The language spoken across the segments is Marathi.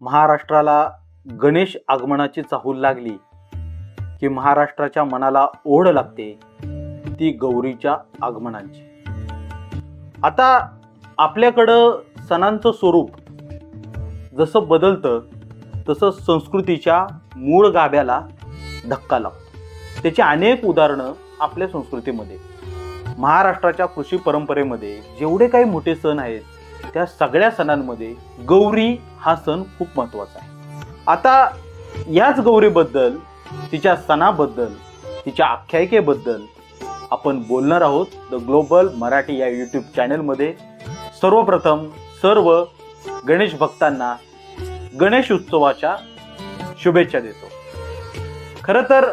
महाराष्ट्राला गणेश आगमनाची चाहूल लागली की महाराष्ट्राच्या मनाला ओढ लागते ती गौरीच्या आगमनाची। आता आपल्याकडं सणांचं स्वरूप जसं बदलतं तसं संस्कृतीच्या मूळ गाभ्याला धक्का लागतो। त्याची अनेक उदाहरणं आपल्या संस्कृतीमध्ये, महाराष्ट्राच्या कृषी परंपरेमध्ये जेवढे काही मोठे सण आहेत त्या सगळ्या सणांमध्ये गौरी हा सण खूप महत्त्वाचा आहे। आता याच गौरीबद्दल, तिच्या सणाबद्दल, तिच्या आख्यायिकेबद्दल आपण बोलणार आहोत द ग्लोबल मराठी या यूट्यूब चॅनलमध्ये। सर्वप्रथम सर्व गणेश भक्तांना गणेश उत्सवाच्या शुभेच्छा देतो। खरं तर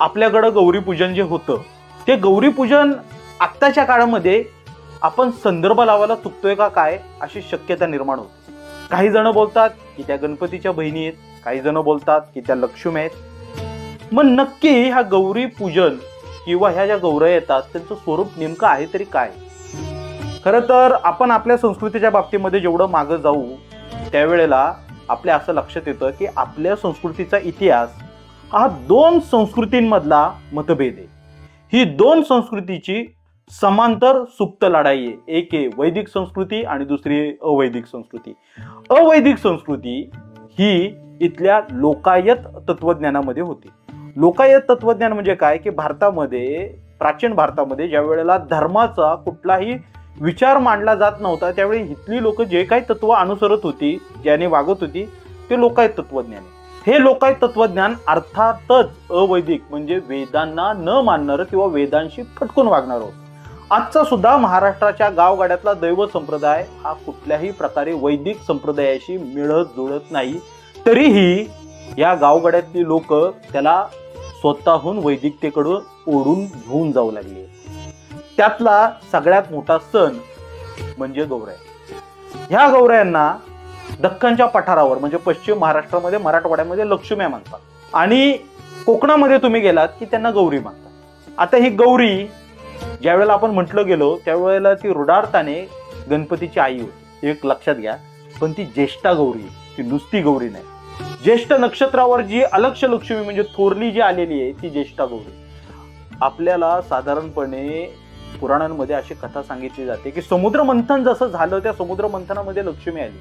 आपल्याकडं गौरीपूजन जे होतं ते गौरीपूजन आत्ताच्या काळामध्ये आपण संदर्भ लावायला चुकतोय का काय अशी शक्यता निर्माण होते। काही जण बोलतात की त्या गणपतीच्या बहिणी आहेत, काही जण बोलतात की त्या लक्ष्मी आहेत। मग नक्की हा गौरी पूजन किंवा ह्या ज्या गौऱ्या येतात त्यांचं स्वरूप नेमकं आहे तरी काय? खरं तर आपण आपल्या संस्कृतीच्या बाबतीमध्ये जेवढं मागं जाऊ त्यावेळेला आपल्या असं लक्षात येतं की आपल्या संस्कृतीचा इतिहास हा दोन संस्कृतींमधला मतभेद आहे। ही दोन संस्कृतीची समांतर सुप्त लढाई आहे। एक आहे वैदिक संस्कृती आणि दुसरी आहे अवैदिक संस्कृती। अवैदिक संस्कृती ही इथल्या लोकायत तत्वज्ञानामध्ये होती। लोकायत तत्वज्ञान म्हणजे काय की भारतामध्ये, प्राचीन भारतामध्ये ज्या वेळेला धर्माचा कुठलाही विचार मांडला जात नव्हता त्यावेळी इथली लोक जे काही तत्व अनुसरत होती, ज्याने वागत होती ते लोकायत तत्वज्ञान आहे। हे लोकायत तत्वज्ञान अर्थातच अवैदिक म्हणजे वेदांना न मानणारं किंवा वेदांशी फटकून वागणारं। आजचा सुद्धा महाराष्ट्राच्या गावगाड्यातला दैव संप्रदाय हा कुठल्याही प्रकारे वैदिक संप्रदायाशी मिळत जुळत नाही, तरीही या गावगाड्यातली लोक त्याला स्वतःहून वैदिकतेकडून ओढून घेऊन जाऊ लागले। त्यातला सगळ्यात मोठा सण म्हणजे गौऱ्या। ह्या गौऱ्यांना दख्खनच्या पठारावर म्हणजे पश्चिम महाराष्ट्रामध्ये, मराठवाड्यामध्ये लक्ष्म्या म्हणतात आणि कोकणामध्ये तुम्ही गेलात की त्यांना गौरी म्हणतात। आता ही गौरी ज्यावेळेला आपण म्हटलं गेलो त्यावेळेला ती रुडार्थाने गणपतीची आई होती, एक लक्षात घ्या। पण ती ज्येष्ठा गौरी, ती नुसती गौरी नाही। ज्येष्ठ नक्षत्रावर जी अलक्ष लक्ष्मी म्हणजे थोरली जी आलेली आहे ती ज्येष्ठा गौरी। आपल्याला साधारणपणे पुराणांमध्ये अशी कथा सांगितली जाते की समुद्र मंथन जसं झालं त्या समुद्र मंथनामध्ये लक्ष्मी आली,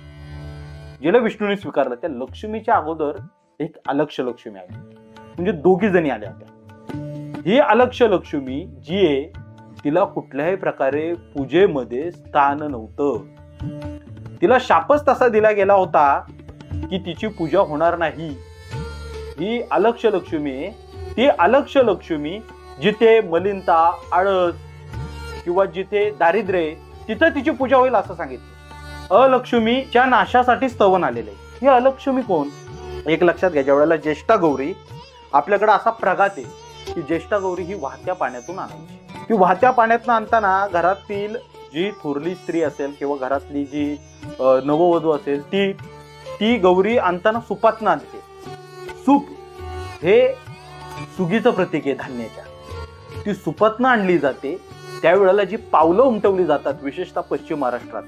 जिला विष्णूने स्वीकारलं। त्या लक्ष्मीच्या अगोदर एक अलक्ष लक्ष्मी आली, म्हणजे दोघी जणी आल्या होत्या। ही अलक्ष लक्ष्मी जी आहे तिला कुठल्याही प्रकारे पूजेमध्ये स्थान नव्हतं। तिला शापच तसा दिला गेला होता की तिची पूजा होणार नाही। ही अलक्ष लक्ष्मी, ती अलक्ष लक्ष्मी जिथे मलिनता, आळस किंवा जिथे दारिद्र्य तिथं तिची पूजा होईल असं सांगितलं। अलक्ष्मीच्या नाशासाठी स्तवन आलेले। ही अलक्ष्मी कोण? एक लक्षात घ्या, ज्या वेळेला ज्येष्ठा गौरी आपल्याकडे असा प्रघात आहे की ज्येष्ठा गौरी ही वाहत्या पाण्यातून आणायची। ती वाहत्या पाण्यातून आणताना घरातील जी थोरली स्त्री असेल किंवा घरातली जी नववधू असेल ती गौरी आणताना सुपातनं आणते। सूप हे सुगीचं प्रतीक आहे धान्याच्या। ती सुपातनं आणली जाते। त्यावेळेला जी पावलं उमटवली जातात विशेषतः पश्चिम महाराष्ट्रात,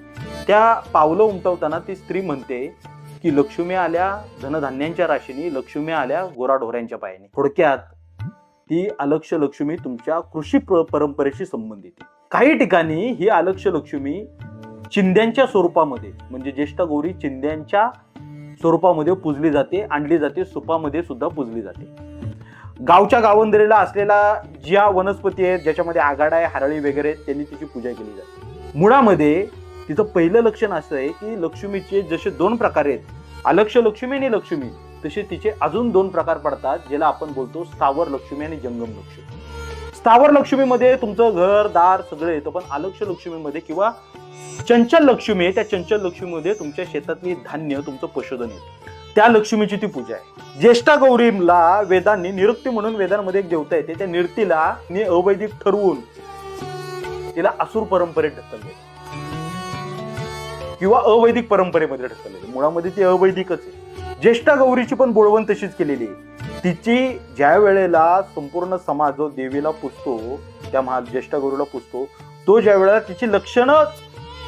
त्या पावलं उमटवताना ती स्त्री म्हणते की लक्ष्मी आल्या धनधान्यांच्या राशीने, लक्ष्मी आल्या गोराढोऱ्यांच्या पायाने। थोडक्यात ती अलक्ष लक्ष्मी तुमच्या कृषी परंपरेशी संबंधित आहे। काही ठिकाणी ही अलक्ष लक्ष्मी चिंध्यांच्या स्वरूपामध्ये म्हणजे ज्येष्ठ गौरी चिंध्यांच्या स्वरूपामध्ये पूजली जाते, आणली जाते, सुपामध्ये सुद्धा पूजली जाते। गावच्या गावंदरीला असलेला ज्या वनस्पती आहेत ज्याच्यामध्ये आघाडा आहे, हरळी वगैरे, त्यांनी तिची पूजा केली जाते। मुळामध्ये तिचं पहिलं लक्षण असं आहे की लक्ष्मीचे जसे दोन प्रकार आहेत, अलक्ष लक्ष्मी आणि लक्ष्मी, तसे तिचे अजून दोन प्रकार पडतात ज्याला आपण बोलतो स्थावर लक्ष्मी आणि जंगम लक्ष्मी। स्थावर लक्ष्मीमध्ये तुमचं घर दार सगळं येतं, पण अलक्ष लक्ष्मीमध्ये किंवा चंचल लक्ष्मी आहे, त्या चंचल लक्ष्मीमध्ये तुमच्या शेतातली धान्य, तुमचं पशुधन येतं, त्या लक्ष्मीची ती पूजा आहे। ज्येष्ठा गौरीला वेदांनी निरुक्ती म्हणून वेदांमध्ये एक देवता येते, त्या निरुक्तीला अवैदिक ठरवून तिला असुर परंपरेत ढकलले किंवा अवैदिक परंपरेमध्ये ढकलले। मुळामध्ये ती अवैदिकच आहे। ज्येष्ठा गौरीची पण बोळवण तशीच केलेली आहे। तिची ज्या वेळेला संपूर्ण समाज जो देवीला पुजतो, त्या ज्येष्ठा गौरीला पुजतो, तो ज्या वेळेला तिची लक्षणं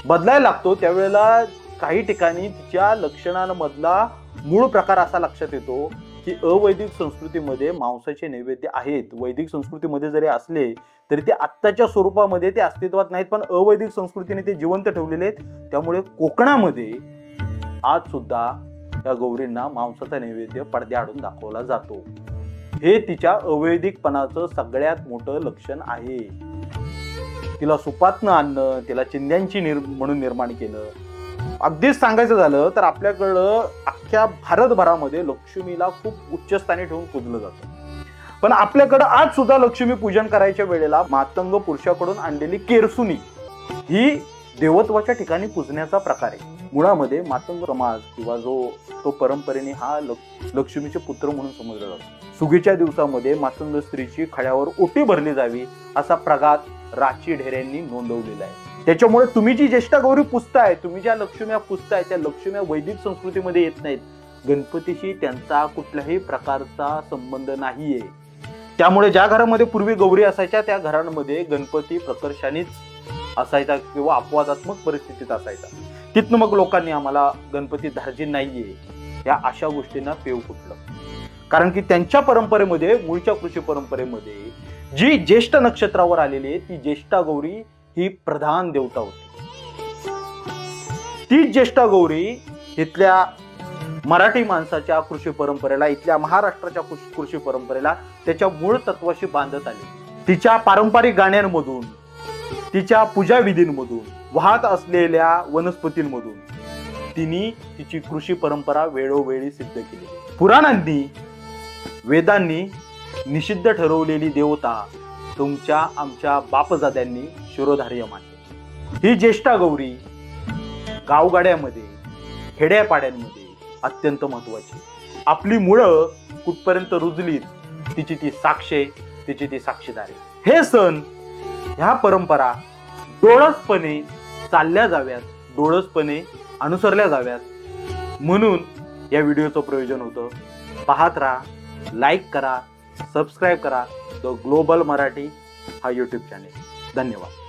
बदलायला लागतो त्यावेळेला काही ठिकाणी तिच्या लक्षणांमधला मूळ प्रकार असा लक्षात येतो की अवैदिक संस्कृतीमध्ये मांसाचे नैवेद्य आहेत. वैदिक संस्कृतीमध्ये जरी असले तरी ते आत्ताच्या स्वरूपामध्ये ते अस्तित्वात नाहीत, पण अवैदिक संस्कृतीने ते जिवंत ठेवलेले आहेत. त्यामुळे कोकणामध्ये आज सुद्धा या गौरींना मांसाचा नैवेद्य पडद्याआडून दाखवला जातो. हे तिच्या अवैदिकपणाचं सगळ्यात मोठं लक्षण आहे. तिला सुपातनं आणणं, तिला चिंध्यांची म्हणून निर्माण केलं. अगदीच सांगायचं झालं तर आपल्याकडं अख्ख्या भारतभरामध्ये लक्ष्मीला खूप उच्चस्थानी ठेवून पूजलं जातं. पण आपल्याकडं आज सुद्धा लक्ष्मी पूजन करायच्या वेळेला मातंग पुरुषाकडून आणलेली केरसुनी ही देवत्वाच्या ठिकाणी पूजण्याचा प्रकार आहे. मुळामध्ये मातंग समाज किंवा तो परंपरेने हा लक्ष्मीचे पुत्र म्हणून समजला जातो. सुगीच्या दिवसामध्ये मातंग स्त्रीची खड्यावर ओटी भरली जावी असा प्रघात राची ढेऱ्यांनी नोंदवलेला आहे. त्याच्यामुळे तुम्ही जी ज्येष्ठ गौरी पुजताय, तुम्ही ज्या लक्ष्म्या पुजताय त्या लक्ष्म्या वैदिक संस्कृतीमध्ये येत नाहीत. गणपतीशी त्यांचा कुठल्याही प्रकारचा संबंध नाहीये. त्यामुळे ज्या घरामध्ये पूर्वी गौरी असायच्या त्या घरांमध्ये गणपती प्रकर्षानेच असायचा किंवा अपवादात्मक परिस्थितीत असायचा. तिथनं मग लोकांनी आम्हाला गणपती धार्जिन नाहीये या अशा गोष्टींना पेव फुटलं. कारण की त्यांच्या परंपरेमध्ये, मूळच्या कृषी परंपरेमध्ये जी ज्येष्ठ नक्षत्रावर आलेली ती ज्येष्ठा गौरी ही प्रधान देवता होती. ती ज्येष्ठा गौरी इथल्या मराठी माणसाच्या कृषी परंपरेला, इथल्या महाराष्ट्राच्या कृषी परंपरेला त्याच्या मूळ तत्वाशी बांधत आली. तिच्या पारंपरिक गाण्यांमधून, तिच्या पूजा विधींमधून, वाहत असलेल्या वनस्पतींमधून तिने तिची कृषी परंपरा वेळोवेळी सिद्ध केली. पुराणांनी, वेदांनी निषिद्ध ठरवलेली देवता तुमच्या आमच्या बापजाद्यांनी शिरोधार्य मानली. ही ज्येष्ठा गौरी गावगाड्यामध्ये, खेड्यापाड्यांमध्ये अत्यंत महत्वाची. आपली मुळं कुठपर्यंत रुजलीत तिची ती साक्षे, तिची ती साक्षीदार आहे. हे सण, ह्या परंपरा डोळसपणे चालल्या जाव्यात, डोळसपणे अनुसरल्या जाव्यात म्हणून या व्हिडिओचं प्रयोजन होतं. पाहत राहा, लाईक करा, सबस्क्राईब करा द ग्लोबल मराठी हा यूट्यूब चॅनेल. धन्यवाद.